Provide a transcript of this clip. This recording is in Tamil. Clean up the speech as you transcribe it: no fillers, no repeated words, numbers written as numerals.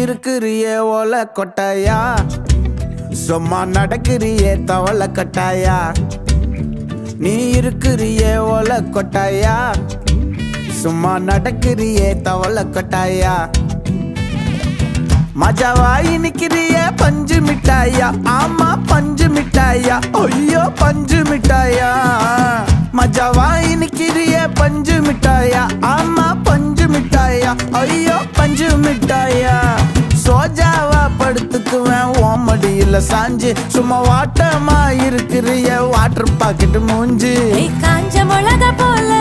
இருக்கிறியே ஓல கொட்டாயா, சும்மா நடக்கிறியே தவள கட்டாயா. நீ இருக்கிறியே ஓல கொட்டாயா, சும்மா நடக்கிறியே தவள கட்டாயா. மஜாவாய் நிக்கிறியே பஞ்சு மிட்டாயா, ஆமா பஞ்சு மிட்டாயா, ஐயோ பஞ்சு மிட்டாயா. மஜாவாய் நிக்கிறியே பஞ்சு மிட்டாயா, ஆமா பஞ்சு மிட்டாயா, ஐயோ பஞ்சு மிட்டாயா. சோஜாவா படுத்துக்குவேன் ஓமடியில சாஞ்சு, சும்மா வாட்டமா இருக்கிறிய வாட்டர் பாக்கெட் மூஞ்சு. காஞ்ச மிளகா போல